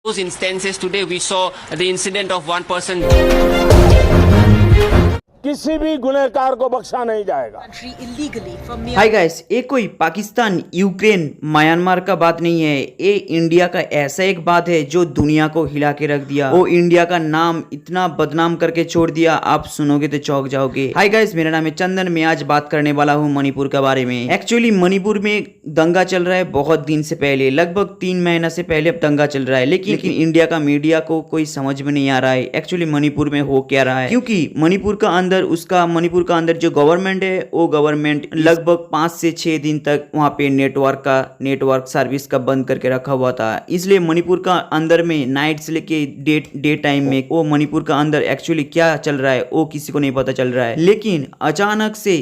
Those instances today we saw the incident of one person. किसी भी गुनहगार को बख्शा नहीं जाएगा। हाय गाइस, ये कोई पाकिस्तान, यूक्रेन, म्यांमार का बात नहीं है। ये इंडिया का ऐसा एक बात है जो दुनिया को हिला के रख दिया। वो इंडिया का नाम इतना बदनाम करके छोड़ दिया, आप सुनोगे तो चौंक जाओगे। हाय गाइस, मेरा नाम है चंदन। मैं आज बात करने वाला हूँ मणिपुर के बारे में। एक्चुअली मणिपुर में दंगा चल रहा है बहुत दिन से पहले, लगभग 3 महीना से पहले अब दंगा चल रहा है। लेकिन इंडिया का मीडिया को कोई समझ में नहीं आ रहा है एक्चुअली मणिपुर में हो क्या रहा है। क्योंकि मणिपुर का अंदर जो गवर्नमेंट है वो गवर्नमेंट लगभग 5 से 6 दिन तक वहाँ पे नेटवर्क सर्विस का बंद करके रखा हुआ था। इसलिए मणिपुर का अंदर में नाइट से लेके डे टाइम में वो मणिपुर का अंदर एक्चुअली क्या चल रहा है वो किसी को नहीं पता चल रहा है। लेकिन अचानक से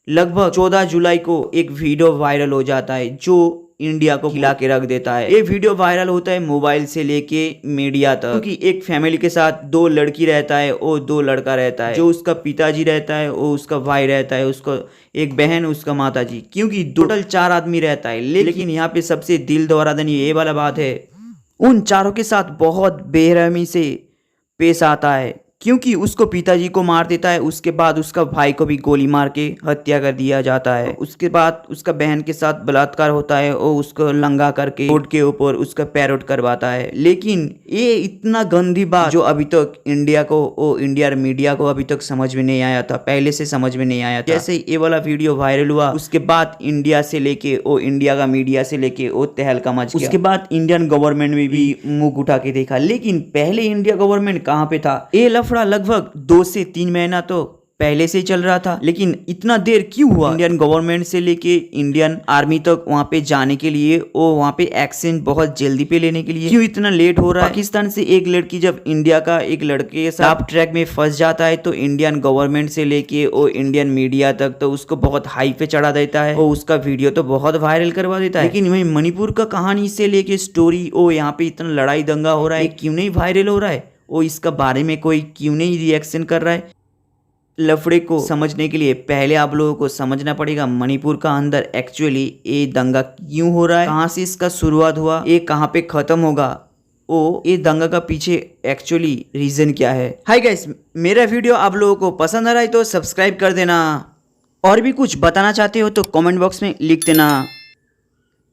लगभग 14 जुलाई को एक वीडियो वायरल हो जाता है जो इंडिया को हिला के रख देता है। ये वीडियो वायरल होता है मोबाइल से लेके मीडिया तक, क्योंकि एक फैमिली के साथ 2 लड़की रहता है और 2 लड़का रहता है। जो उसका पिताजी रहता है वो उसका भाई रहता है, उसको एक बहन, उसका माताजी, क्योंकि टोटल 4 आदमी रहता है। लेकिन यहाँ पे सबसे दिल दौरादनी ये वाला बात है, उन चारों के साथ बहुत बेरहमी से पेश आता है, क्योंकि उसको पिताजी को मार देता है, उसके बाद उसका भाई को भी गोली मार के हत्या कर दिया जाता है। उसके बाद उसका बहन के साथ बलात्कार होता है और उसको लंगा करके रोड के ऊपर उसका पैरोट करवाता है। लेकिन ये इतना गंदी बात जो अभी तक इंडिया मीडिया को अभी तक समझ में नहीं आया था, पहले से समझ में नहीं आया था। जैसे ये वाला वीडियो वायरल हुआ उसके बाद इंडिया का मीडिया से लेके वो तहलका मच गया। उसके बाद इंडियन गवर्नमेंट में भी मुंह उठा के देखा। लेकिन पहले इंडिया गवर्नमेंट कहाँ पे था? ये लफड़ा लगभग 2 से 3 महीना तो पहले से चल रहा था। लेकिन इतना देर क्यों हुआ इंडियन गवर्नमेंट से लेके इंडियन आर्मी तक वहां पे जाने के लिए, वो वहां पे एक्शन बहुत जल्दी पे लेने के लिए क्यों इतना लेट हो रहा है? पाकिस्तान से एक लड़की जब इंडिया का एक लड़के के साथ ट्रैक में फंस जाता है तो इंडियन गवर्नमेंट से लेके वो इंडियन मीडिया तक तो उसको बहुत हाई पे चढ़ा देता है और उसका वीडियो तो बहुत वायरल करवा देता है। लेकिन वही मणिपुर का कहानी से लेके स्टोरी, वो यहाँ पे इतना लड़ाई दंगा हो रहा है, क्यों नहीं वायरल हो रहा है? वो इसका बारे में कोई क्यों नहीं रिएक्शन कर रहा है? लफड़े को समझने के लिए पहले आप लोगों को समझना पड़ेगा मणिपुर का अंदर एक्चुअली ये दंगा क्यों हो रहा है, कहाँ से इसका शुरुआत हुआ, ये कहाँ पे खत्म होगा, ओ ये दंगा का पीछे एक्चुअली रीजन क्या है। हाय गाइस, मेरा वीडियो आप लोगों को पसंद आ रहा है तो सब्सक्राइब कर देना, और भी कुछ बताना चाहते हो तो कमेंट बॉक्स में लिख देना।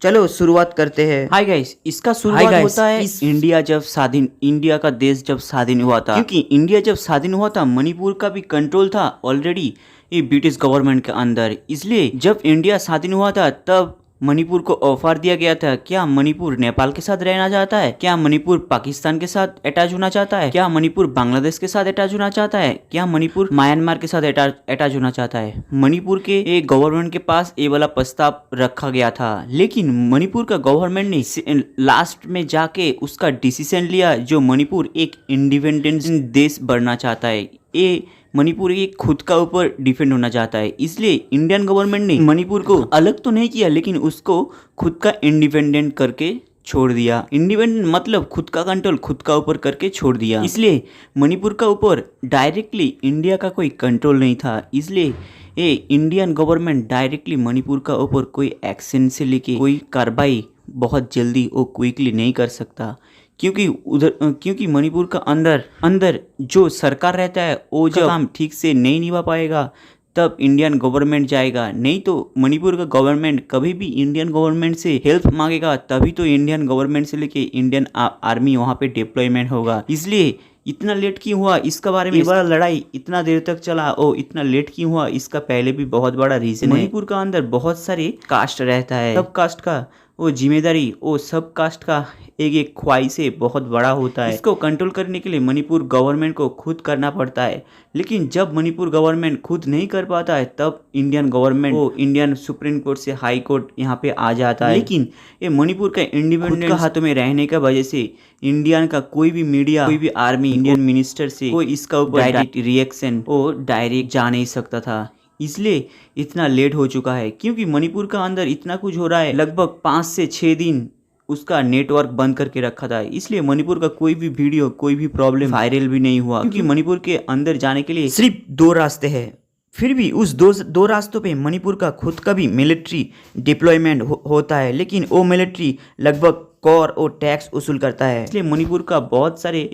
चलो शुरुआत करते हैं। हाय गाइस, इसका शुरुआत होता है इंडिया का देश जब स्वाधीन हुआ था। क्योंकि इंडिया जब स्वाधीन हुआ था मणिपुर का भी कंट्रोल था ऑलरेडी ये ब्रिटिश गवर्नमेंट के अंदर। इसलिए जब इंडिया स्वाधीन हुआ था तब मणिपुर को ऑफर दिया गया था, क्या मणिपुर नेपाल के साथ रहना चाहता है, क्या मणिपुर पाकिस्तान के साथ अटैच होना चाहता है, क्या मणिपुर बांग्लादेश के साथ अटैच होना चाहता है, क्या मणिपुर म्यांमार के साथ अटैच होना चाहता है। मणिपुर के एक गवर्नमेंट के पास ये वाला प्रस्ताव रखा गया था। लेकिन मणिपुर का गवर्नमेंट ने लास्ट में जाके उसका डिसीजन लिया जो मणिपुर एक इंडिपेंडेंट देश बनना चाहता है। ये मणिपुर एक खुद का ऊपर डिपेंड होना चाहता है। इसलिए इंडियन गवर्नमेंट ने मणिपुर को अलग तो नहीं किया, लेकिन उसको खुद का इंडिपेंडेंट करके छोड़ दिया। इंडिपेंडेंट मतलब खुद का कंट्रोल खुद का ऊपर करके छोड़ दिया। इसलिए मणिपुर का ऊपर डायरेक्टली इंडिया का कोई कंट्रोल नहीं था। इसलिए ये इंडियन गवर्नमेंट डायरेक्टली मणिपुर का ऊपर कोई एक्शन से लेके कोई कार्रवाई बहुत जल्दी और क्विकली नहीं कर सकता, क्योंकि मणिपुर का अंदर जो सरकार रहता है वो जब काम ठीक से नहीं निभा पाएगा तब इंडियन गवर्नमेंट जाएगा। नहीं तो मणिपुर का गवर्नमेंट कभी भी इंडियन गवर्नमेंट से हेल्प मांगेगा तभी तो इंडियन गवर्नमेंट से लेके इंडियन आर्मी वहाँ पे डिप्लॉयमेंट होगा। इसलिए इतना लेट क्यों हुआ इसका बारे में, ये बड़ा लड़ाई इतना देर तक चला और इतना लेट क्यों हुआ इसका पहले भी बहुत बड़ा रीजन है। मणिपुर का अंदर बहुत सारे कास्ट रहता है, सब कास्ट का वो जिम्मेदारी वो सब कास्ट का एक ख्वाहिश बहुत बड़ा होता है। इसको कंट्रोल करने के लिए मणिपुर गवर्नमेंट को खुद करना पड़ता है। लेकिन जब मणिपुर गवर्नमेंट खुद नहीं कर पाता है तब इंडियन गवर्नमेंट वो इंडियन सुप्रीम कोर्ट से हाई कोर्ट यहाँ पे आ जाता है। लेकिन ये मणिपुर का इंडिपेंडेंस का हाथों में रहने का वजह से इंडियन का कोई भी मीडिया, कोई भी आर्मी, इंडियन मिनिस्टर से कोई इसका ऊपर डायरेक्ट रिएक्शन और डायरेक्ट जा नहीं सकता था। इसलिए इतना लेट हो चुका है, क्योंकि मणिपुर का अंदर इतना कुछ हो रहा है। लगभग 5 से 6 दिन उसका नेटवर्क बंद करके रखा था। इसलिए मणिपुर का कोई भी वीडियो, कोई भी प्रॉब्लम वायरल भी नहीं हुआ, क्योंकि मणिपुर के अंदर जाने के लिए सिर्फ 2 रास्ते हैं। फिर भी उस दो रास्तों पे मणिपुर का खुद का भी मिलिट्री डिप्लॉयमेंट होता है। लेकिन वो मिलिट्री लगभग कर और टैक्स वसूल करता है। इसलिए मणिपुर का बहुत सारे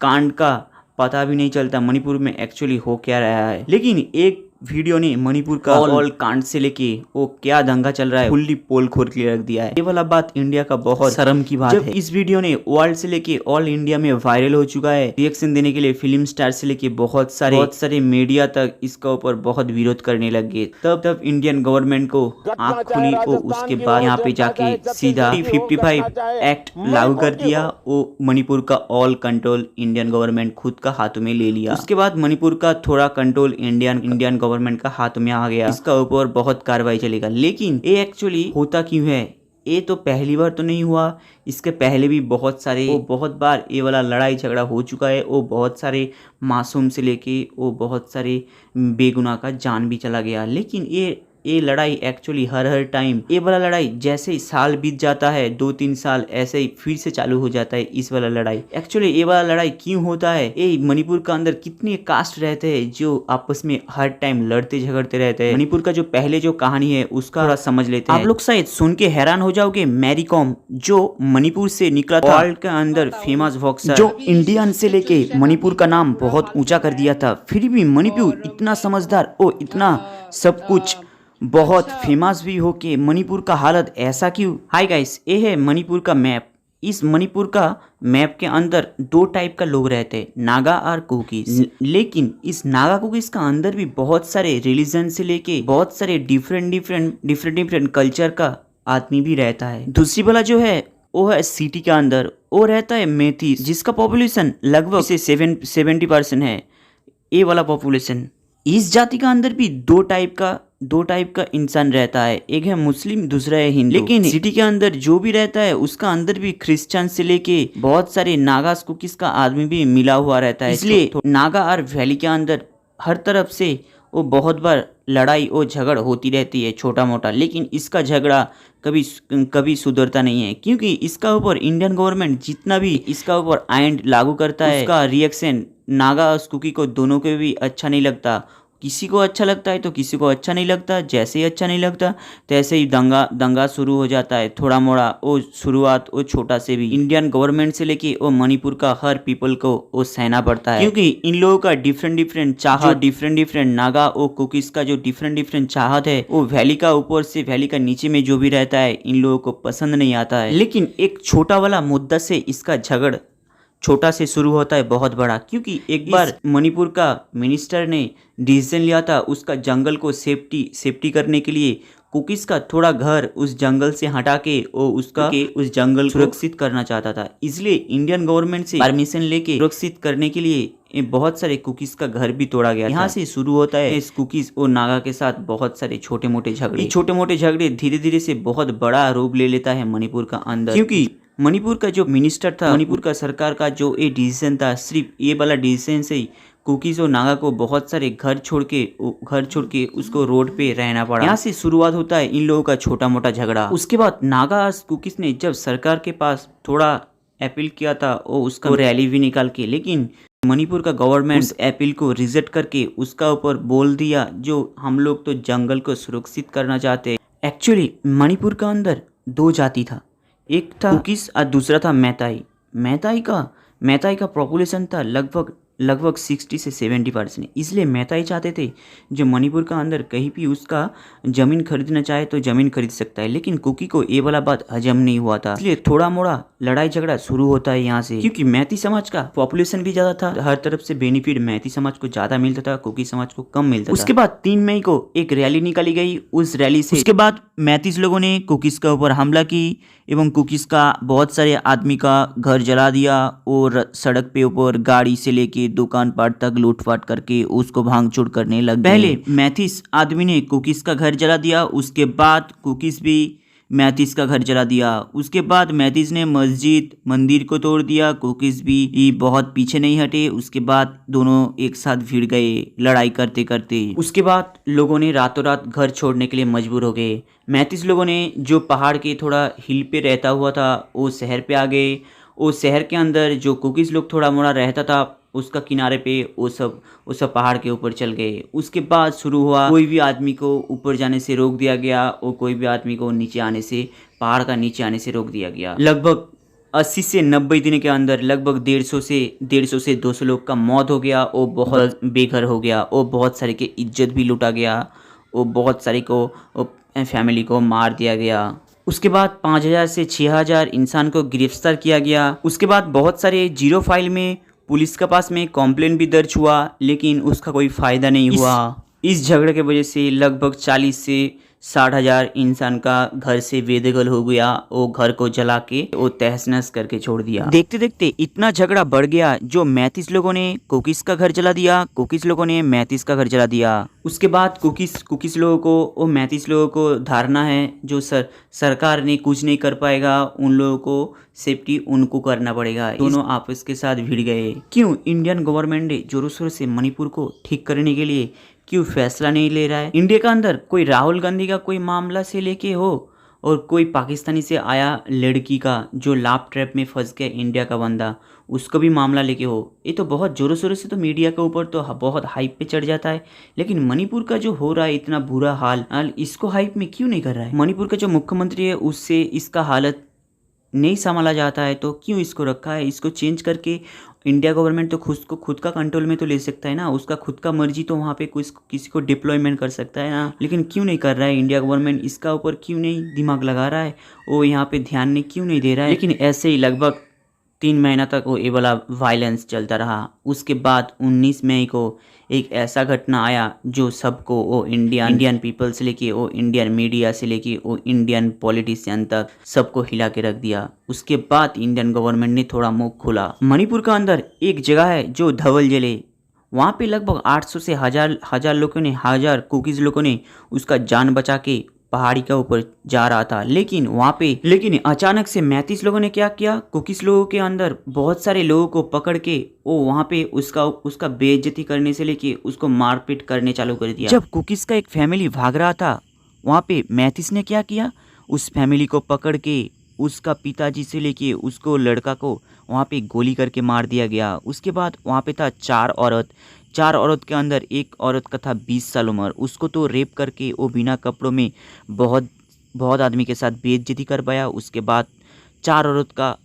कांड का पता भी नहीं चलता मणिपुर में एक्चुअली हो क्या रहा है। लेकिन एक वीडियो ने मणिपुर का ऑल कांड से लेके वो क्या दंगा चल रहा है फुल्ली पोल खोल के रख दिया है। ये वाला बात इंडिया का बहुत शर्म की बात है। इस वीडियो ने वर्ल्ड से लेके ऑल इंडिया में वायरल हो चुका है। रिएक्शन देने के लिए फिल्म स्टार से लेके बहुत सारे मीडिया तक इसका ऊपर बहुत विरोध करने लग गए। तब इंडियन गवर्नमेंट को आंख खुली और उसके बाद यहाँ पे जाके सीधा 55 एक्ट लागू कर दिया। वो मणिपुर का ऑल कंट्रोल इंडियन गवर्नमेंट खुद का हाथों में ले लिया। उसके बाद मणिपुर का थोड़ा कंट्रोल इंडियन गवर्नमेंट का हाथ में आ गया। इसका ऊपर बहुत कार्रवाई चलेगा। लेकिन ये एक्चुअली होता क्यों है? ये तो पहली बार तो नहीं हुआ, इसके पहले भी बहुत बार ये वाला लड़ाई झगड़ा हो चुका है। वो बहुत सारे मासूम से लेके वो बहुत सारे बेगुनाह का जान भी चला गया। लेकिन ये लड़ाई एक्चुअली हर टाइम ये वाला लड़ाई जैसे ही साल बीत जाता है 2-3 साल ऐसे ही फिर से चालू हो जाता है इस वाला लड़ाई। एक्चुअली ये वाला लड़ाई क्यों होता है? ये मणिपुर का अंदर कितने कास्ट रहते हैं जो आपस में हर टाइम लड़ते झगड़ते रहते हैं। मणिपुर का जो पहले जो कहानी है उसका थोड़ा समझ लेते हैं। आप लोग शायद सुन के हैरान हो जाओगे, मैरी कॉम जो मणिपुर से निकला था, वर्ल्ड के अंदर फेमस बॉक्सर जो इंडियन से लेके मणिपुर का नाम बहुत ऊंचा कर दिया था, फिर भी मणिपुर इतना समझदार और इतना सब कुछ बहुत फेमस भी हो के मणिपुर का हालत ऐसा क्यों? हाय गाइस, ये है मणिपुर का मैप। इस मणिपुर का मैप के अंदर 2 टाइप का लोग रहते हैं, नागा और कुकीज। लेकिन इस नागा कुकीज का अंदर भी बहुत सारे रिलीजन से लेके बहुत सारे डिफरेंट कल्चर का आदमी भी रहता है। दूसरी वाला जो है वो है सिटी के अंदर, वो रहता है मेथीस जिसका पॉपुलेशन लगभग से 70% है। ये वाला पॉपुलेशन इस जाति का अंदर भी दो टाइप का इंसान रहता है, एक है मुस्लिम दूसरा है हिंदू। लेकिन सिटी के अंदर जो भी रहता है उसका अंदर भी क्रिश्चियन से लेके बहुत सारे नागास कुकीज का आदमी भी मिला हुआ रहता है। इसलिए नागा और वैली के अंदर हर तरफ से वो बहुत बार लड़ाई और झगड़ होती रहती है छोटा मोटा। लेकिन इसका झगड़ा कभी सुधरता नहीं है, क्योंकि इसका ऊपर इंडियन गवर्नमेंट जितना भी इसका ऊपर आयन लागू करता है उसका रिएक्शन नागा और कुकी को दोनों को भी अच्छा नहीं लगता। किसी को अच्छा लगता है तो किसी को अच्छा नहीं लगता। जैसे ही अच्छा नहीं लगता तैसे ही दंगा शुरू हो जाता है। थोड़ा मोड़ा वो शुरुआत वो छोटा से भी इंडियन गवर्नमेंट से लेके वो मणिपुर का हर पीपल को वो सहना पड़ता है, क्योंकि इन लोगों का डिफरेंट चाहत, डिफरेंट नागा और कुकीज का जो डिफरेंट चाहत है वो वैली का ऊपर से वैली का नीचे में जो भी रहता है इन लोगों को पसंद नहीं आता है। लेकिन एक छोटा वाला मुद्दा से इसका झगड़ छोटा से शुरू होता है बहुत बड़ा, क्योंकि एक बार मणिपुर का मिनिस्टर ने डिसीजन लिया था उसका जंगल को सेफ्टी करने के लिए कुकीज का थोड़ा घर उस जंगल से हटा के उस जंगल सुरक्षित करना चाहता था। इसलिए इंडियन गवर्नमेंट से परमिशन लेके सुरक्षित करने के लिए बहुत सारे कुकीज का घर भी तोड़ा गया। यहाँ से शुरू होता है इस कुकीज और नागा के साथ बहुत सारे छोटे मोटे झगड़े धीरे धीरे से बहुत बड़ा रूप ले लेता है मणिपुर का अंदर। क्योंकि मणिपुर का जो मिनिस्टर था, मणिपुर का सरकार का जो ये डिसीजन था, सिर्फ ये वाला डिसीजन से ही कुकीज और नागा को बहुत सारे घर छोड़ के उसको रोड पे रहना पड़ा। यहाँ से शुरुआत होता है इन लोगों का छोटा मोटा झगड़ा। उसके बाद नागा और कुकीज ने जब सरकार के पास थोड़ा अपील किया था वो उसका रैली भी निकाल के, लेकिन मणिपुर का गवर्नमेंट उस अपील को रिजेक्ट करके उसका ऊपर बोल दिया जो हम लोग तो जंगल को सुरक्षित करना चाहते हैं। एक्चुअली मणिपुर का अंदर 2 जाति था, एक था कुकीज और दूसरा था मैताई। मैताई का पॉपुलेशन था लगभग 60 से 70%। इसलिए मैताई चाहते थे जो मणिपुर का अंदर कहीं भी उसका जमीन खरीदना चाहे तो जमीन खरीद सकता है। लेकिन कुकी को ये वाला बात हजम नहीं हुआ था, इसलिए थोड़ा मोड़ा लड़ाई झगड़ा शुरू होता है यहाँ से। क्योंकि मैती समाज का पॉपुलेशन भी ज्यादा था, हर तरफ से बेनिफिट मैती समाज को ज्यादा मिलता था, कुकी समाज को कम मिलता था। उसके बाद 3 मई को एक रैली निकाली गई। उस रैली से उसके बाद मैतीस लोगों ने कुकीज के ऊपर हमला की एवं कुकीज का बहुत सारे आदमी का घर जला दिया और सड़क पे ऊपर गाड़ी से लेके दुकान पाट तक लूटपाट करके उसको भांगचोड़ करने लग गए। पहले मैथिस आदमी ने कुकीज का घर जला दिया, उसके बाद कुकीज भी मैथिस का घर जला दिया। उसके बाद मैथिस ने मंदिर को तोड़ दिया, कुकीज भी बहुत पीछे नहीं हटे। उसके बाद दोनों एक साथ भिड़ गए लड़ाई करते करते। उसके बाद लोगों ने रातों रात घर छोड़ने के लिए मजबूर हो गए। मैथिस लोगों ने जो पहाड़ के थोड़ा हिल पे रहता हुआ था वो शहर पे आ गए। वो शहर के अंदर जो कुकीज लोग थोड़ा मोड़ा रहता था उसका किनारे पे वो सब पहाड़ के ऊपर चल गए। उसके बाद शुरू हुआ कोई भी आदमी को ऊपर जाने से रोक दिया गया और कोई भी आदमी को नीचे आने से पहाड़ का नीचे आने से रोक दिया गया। लगभग 80 से 90 दिन के अंदर लगभग 150 से 200 लोग का मौत हो गया। वो बहुत बेघर हो गया। वो बहुत सारे के इज्जत भी लूटा गया। वो बहुत सारे को फैमिली को मार दिया गया। उसके बाद 5000 से 6000 इंसान को गिरफ्तार किया गया। उसके बाद बहुत सारे जीरो फाइल में पुलिस के पास में कॉम्प्लेन भी दर्ज हुआ, लेकिन उसका कोई फ़ायदा नहीं हुआ। इस झगड़े की वजह से लगभग 40 से 60,000 इंसान का घर से बेदखल हो गया। वो घर को जला के वो तहस नहस करके छोड़ दिया। देखते देखते इतना झगड़ा बढ़ गया, जो 35 लोगों ने कुकीज़ का घर जला दिया, कुकीज़ लोगों ने 35 का घर जला दिया। उसके बाद कुकीज़ लोगों को, वो 35 लोगों को धारणा है जो सरकार ने कुछ नहीं कर पाएगा, उन लोगों को सेफ्टी उनको करना पड़ेगा। दोनों आपस के साथ भिड़ गए। क्यों इंडियन गवर्नमेंट ने जोरों शोरों से मणिपुर को ठीक करने के लिए क्यों फैसला नहीं ले रहा है? इंडिया का अंदर कोई राहुल गांधी का कोई मामला से लेके हो और कोई पाकिस्तानी से आया लड़की का जो लाभ ट्रैप में फंस गया, इंडिया का बंदा, उसको भी मामला लेके हो, ये तो बहुत जोरों शोरों से तो मीडिया के ऊपर तो बहुत हाइप पे चढ़ जाता है। लेकिन मणिपुर का जो हो रहा है इतना बुरा हाल, इसको हाइप में क्यों नहीं कर रहा है? मणिपुर का जो मुख्यमंत्री है उससे इसका हालत नहीं संभाला जाता है, तो क्यों इसको रखा है? इसको चेंज करके इंडिया गवर्नमेंट तो खुद का कंट्रोल में तो ले सकता है ना, उसका खुद का मर्जी तो वहाँ पे किसी को डिप्लॉयमेंट कर सकता है ना। लेकिन क्यों नहीं कर रहा है इंडिया गवर्नमेंट? इसका ऊपर क्यों नहीं दिमाग लगा रहा है? वो यहाँ पे ध्यान नहीं क्यों नहीं दे रहा है? लेकिन ऐसे ही लगभग 3 महीना तक वो ये वाला वायलेंस चलता रहा। उसके बाद 19 मई को एक ऐसा घटना आया जो सबको, वो इंडियन पीपल से लेके, वो इंडियन मीडिया से लेके, वो इंडियन पॉलिटिशियन तक सबको हिला के रख दिया। उसके बाद इंडियन गवर्नमेंट ने थोड़ा मुंह खोला। मणिपुर का अंदर एक जगह है जो धवल जिले, वहाँ पे लगभग 800 से हजार कुकीज़ लोगों ने उसका जान बचा के पहाड़ी के ऊपर जा रहा था। लेकिन अचानक से 35 लोगों ने क्या किया, कुकीज़ लोगों के अंदर बहुत सारे लोगों को पकड़ के वो वहाँ पे उसका बेइज्जती करने से लेके उसको मारपीट करने चालू कर दिया। जब कुकीज़ का एक फैमिली भाग रहा था, वहाँ पे 35 ने क्या किया, उस फैमिली को पकड़ के उसका पिताजी से लेके उसको लड़का को वहाँ पे गोली करके मार दिया गया। उसके बाद वहाँ पे था 4 औरत के अंदर एक औरत का था 20 साल उम्र, उसको तो रेप करके वो बिना कपड़ों में बहुत आदमी के साथ बेइज्जती कर पाया। उसके बाद 4 औरत का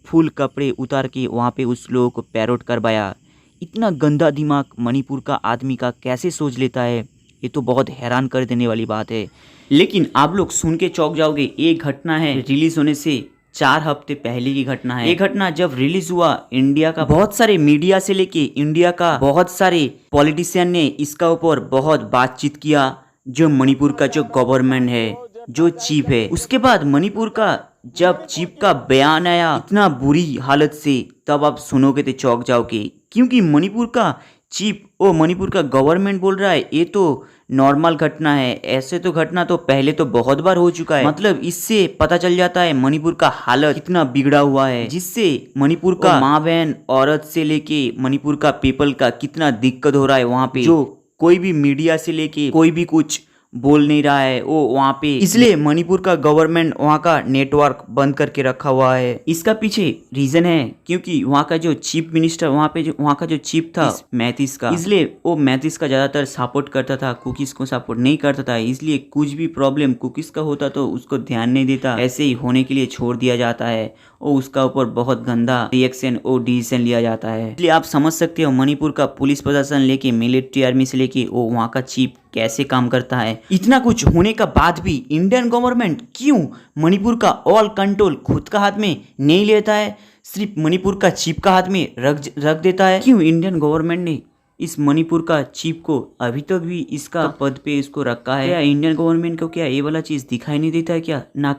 फुल कपड़े उतार के वहाँ पे उस लोगों को पैरोट करवाया। इतना गंदा दिमाग मणिपुर का आदमी का कैसे सोच लेता है? ये तो बहुत हैरान कर देने वाली बात है। लेकिन आप लोग सुन के चौंक जाओगे, एक घटना है रिलीज होने से 4 हफ्ते पहले की घटना है। ये घटना जब रिलीज हुआ, इंडिया का बहुत सारे मीडिया से लेके इंडिया का बहुत सारे पॉलिटिशियन ने इसका ऊपर बहुत बातचीत किया। जो मणिपुर का जो गवर्नमेंट है, जो चीफ है, उसके बाद मणिपुर का जब चीफ का बयान आया इतना बुरी हालत से, तब आप सुनोगे तो चौंक जाओगे। क्योंकि मणिपुर का चीफ और मणिपुर का गवर्नमेंट बोल रहा है ये तो नॉर्मल घटना है, ऐसे तो घटना तो पहले तो बहुत बार हो चुका है। मतलब इससे पता चल जाता है मणिपुर का हालत कितना बिगड़ा हुआ है, जिससे मणिपुर का माँ बहन औरत से लेके मणिपुर का पीपल का कितना दिक्कत हो रहा है। वहाँ पे जो कोई भी मीडिया से लेके कोई भी कुछ बोल नहीं रहा है वो वहाँ पे, इसलिए मणिपुर का गवर्नमेंट वहाँ का नेटवर्क बंद करके रखा हुआ है। इसका पीछे रीजन है क्योंकि वहाँ का जो चीफ मिनिस्टर वहाँ का जो चीफ था मैथिस का, इसलिए वो मैथिस का ज़्यादातर सपोर्ट करता था, कुकीज़ को सपोर्ट नहीं करता था। इसलिए कुछ भी प्रॉब्लम कुकीज़ का होता तो उसको ध्यान नहीं देता, ऐसे ही होने के लिए छोड़ दिया जाता है और उसका ऊपर बहुत गंदा रिएक्शन और डिसीजन लिया जाता है। इसलिए आप समझ सकते हो मणिपुर का पुलिस प्रशासन लेके मिलिट्री आर्मी से लेके वो वहाँ का चीफ कैसे काम करता है। इतना कुछ होने का बाद भी इंडियन गवर्नमेंट क्यों मणिपुर का ऑल कंट्रोल खुद का हाथ में नहीं लेता है, सिर्फ मणिपुर का चीफ का हाथ में रख देता है? क्यों इंडियन गवर्नमेंट ने इस मणिपुर का चीफ को अभी तक भी इसका पद पे इसको रखा है? क्या इंडियन गवर्नमेंट को क्या ये वाला चीज दिखाई नहीं देता है क्या? ना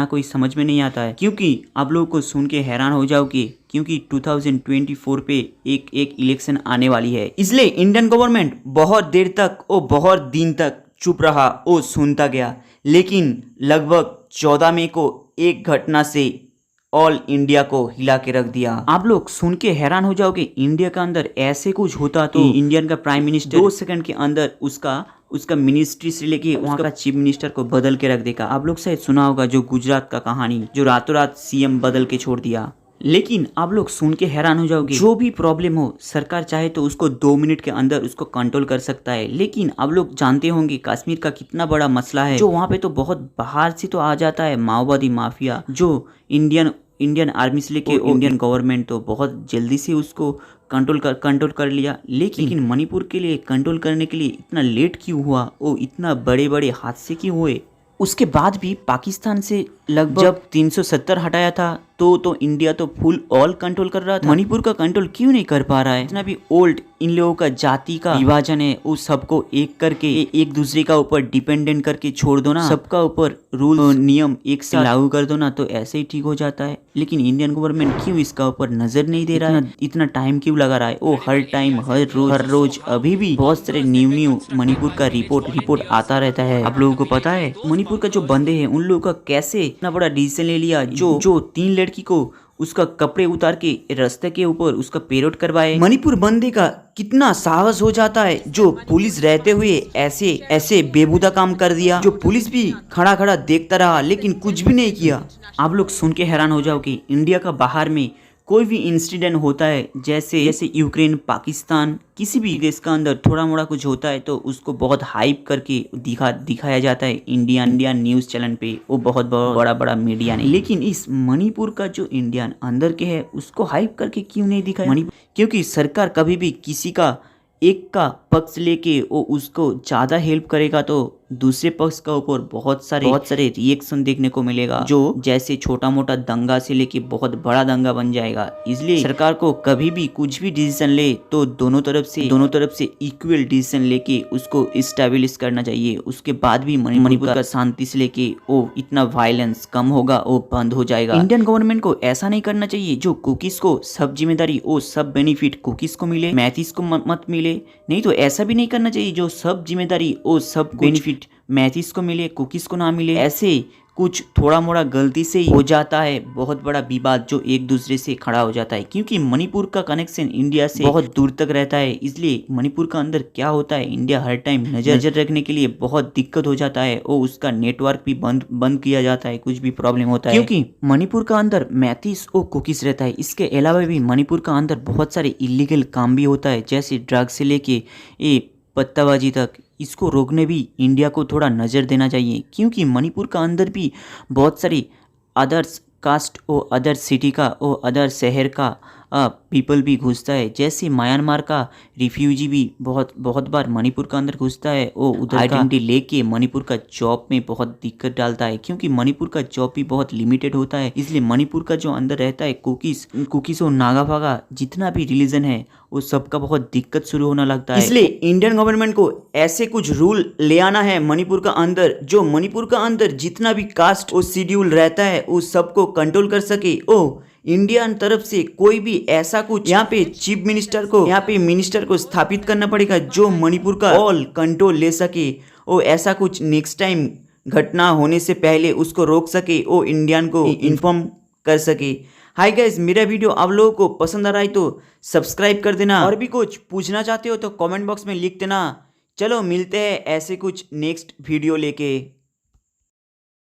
कोई समझ में नहीं आता है। क्योंकि आप लोगों को सुन के हैरान हो जाओगे, क्योंकि 2024 पे एक इलेक्शन आने वाली है, इसलिए इंडियन गवर्नमेंट बहुत देर तक और बहुत दिन तक चुप रहा और सुनता गया। लेकिन लगभग 14 मई को एक घटना से ऑल इंडिया को हिला के रख दिया। आप लोग सुन के हैरान हो जाओगे, इंडिया का अंदर ऐसे कुछ होता तो इंडियन का प्राइम मिनिस्टर 2 सेकंड के अंदर उसका मिनिस्ट्री से लेके वहाँ का चीफ मिनिस्टर को बदल के रख देगा। आप लोग शायद सुना होगा जो गुजरात का कहानी, जो रातों रात सीएम बदल के छोड़ दिया। लेकिन आप लोग सुन के हैरान हो जाओगे, जो भी प्रॉब्लम हो सरकार चाहे तो उसको 2 मिनट के अंदर उसको कंट्रोल कर सकता है। लेकिन आप लोग जानते होंगे कश्मीर का कितना बड़ा मसला है, जो वहाँ पे तो बहुत बाहर से तो आ जाता है माओवादी माफिया, जो इंडियन आर्मी से लेके इंडियन गवर्नमेंट तो बहुत जल्दी से उसको कंट्रोल कर लिया। लेकिन मणिपुर के लिए कंट्रोल करने के लिए इतना लेट क्यों हुआ, वो इतना बड़े बड़े हादसे क्यों हुए? उसके बाद भी पाकिस्तान से लगभग जब 370 हटाया था तो इंडिया तो फुल ऑल कंट्रोल कर रहा था। मणिपुर का कंट्रोल क्यों नहीं कर पा रहा है? इतना भी ओल्ड इन लोगों का जाति का विभाजन है, उस सबको एक करके एक दूसरे का ऊपर डिपेंडेंट करके छोड़ दो ना, सबका ऊपर रूल नियम एक साथ लागू कर दो ना, तो ऐसे ही ठीक हो जाता है। लेकिन इंडियन गवर्नमेंट क्यों इसका ऊपर नजर नहीं दे रहा है? इतना टाइम क्यों लगा रहा है? वो हर टाइम हर रोज अभी भी बहुत सारे न्यू मणिपुर का रिपोर्ट आता रहता है। आप लोगों को पता है मणिपुर का जो बंदे हैं उन लोगों का कैसे इतना बड़ा डिसीजन ले लिया, जो 3 लड़की को उसका कपड़े उतार के रास्ते के ऊपर उसका पेरोट करवाए। मणिपुर बंदे का कितना साहस हो जाता है, जो पुलिस रहते हुए ऐसे बेबुदा काम कर दिया, जो पुलिस भी खड़ा देखता रहा लेकिन कुछ भी नहीं किया। आप लोग सुन के हैरान हो जाओगे, इंडिया का बाहर में कोई भी इंसिडेंट होता है, जैसे यूक्रेन, पाकिस्तान, किसी भी देश का अंदर थोड़ा मोड़ा कुछ होता है तो उसको बहुत हाइप करके दिखाया जाता है इंडिया न्यूज़ चैनल पे, वो बहुत बड़ा मीडिया नहीं। लेकिन इस मणिपुर का जो इंडियन अंदर के है उसको हाइप करके क्यों नहीं दिखाया? क्योंकि सरकार कभी भी किसी का एक का पक्ष लेके वो उसको ज़्यादा हेल्प करेगा तो दूसरे पक्ष का ऊपर बहुत सारे रिएक्शन देखने को मिलेगा, जो जैसे छोटा मोटा दंगा से लेके बहुत बड़ा दंगा बन जाएगा। इसलिए सरकार को कभी भी कुछ भी डिसीजन ले तो दोनों तरफ से इक्वल डिसीजन लेके उसको स्टेबलिश करना चाहिए। उसके बाद भी मणिपुर का शांति से लेके वो इतना वायलेंस कम होगा, वो बंद हो जाएगा। इंडियन गवर्नमेंट को ऐसा नहीं करना चाहिए जो कुकीज को सब जिम्मेदारी वो सब बेनिफिट कुकीज को मिले, मैथिस को मत मिले। नहीं तो ऐसा भी नहीं करना चाहिए जो सब जिम्मेदारी वो सब बेनिफिट मैथिस को मिले, कुकीज को ना मिले। ऐसे कुछ थोड़ा मोड़ा गलती से ही हो जाता है बहुत बड़ा विवाद, जो एक दूसरे से खड़ा हो जाता है। क्योंकि मणिपुर का कनेक्शन इंडिया से बहुत दूर तक रहता है, इसलिए मणिपुर का अंदर क्या होता है इंडिया हर टाइम नजर रखने के लिए बहुत दिक्कत हो जाता है, और उसका नेटवर्क भी बंद किया जाता है कुछ भी प्रॉब्लम होता है। क्योंकि मणिपुर का अंदर मैथिस और कुकीज रहता है। इसके अलावा भी मणिपुर का अंदर बहुत सारे इलीगल काम भी होता है, जैसे ड्रग्स से लेके ये पत्ताबाजी तक। इसको रोकने भी इंडिया को थोड़ा नज़र देना चाहिए, क्योंकि मणिपुर का अंदर भी बहुत सारी अदर्स कास्ट और अदर सिटी का और अदर शहर का पीपल भी घुसता है। जैसे म्यांमार का रिफ्यूजी भी बहुत बार मणिपुर का अंदर घुसता है, और उधर आइडेंटिटी लेके मणिपुर का जॉब में बहुत दिक्कत डालता है। क्योंकि मणिपुर का जॉब भी बहुत लिमिटेड होता है, इसलिए मणिपुर का जो अंदर रहता है कुकीज और नागा फागा जितना भी रिलीजन है वो सबका बहुत दिक्कत शुरू होने लगता है। इसलिए इंडियन गवर्नमेंट को ऐसे कुछ रूल ले आना है मणिपुर का अंदर, जो मणिपुर का अंदर जितना भी कास्ट और शेड्यूल रहता है उस सबको कंट्रोल कर सके। ओ इंडिया तरफ से कोई भी ऐसा कुछ यहाँ पे चीफ मिनिस्टर को मिनिस्टर को स्थापित करना पड़ेगा, जो मणिपुर का ऑल कंट्रोल ले सके, और ऐसा कुछ नेक्स्ट टाइम घटना होने से पहले उसको रोक सके, और इंडियन को इन्फॉर्म कर सके। हाय गाइस, मेरा वीडियो आप लोगों को पसंद आ रहा है तो सब्सक्राइब कर देना, और भी कुछ पूछना चाहते हो तो कमेंट बॉक्स में लिख देना। चलो मिलते हैं ऐसे कुछ नेक्स्ट वीडियो लेके।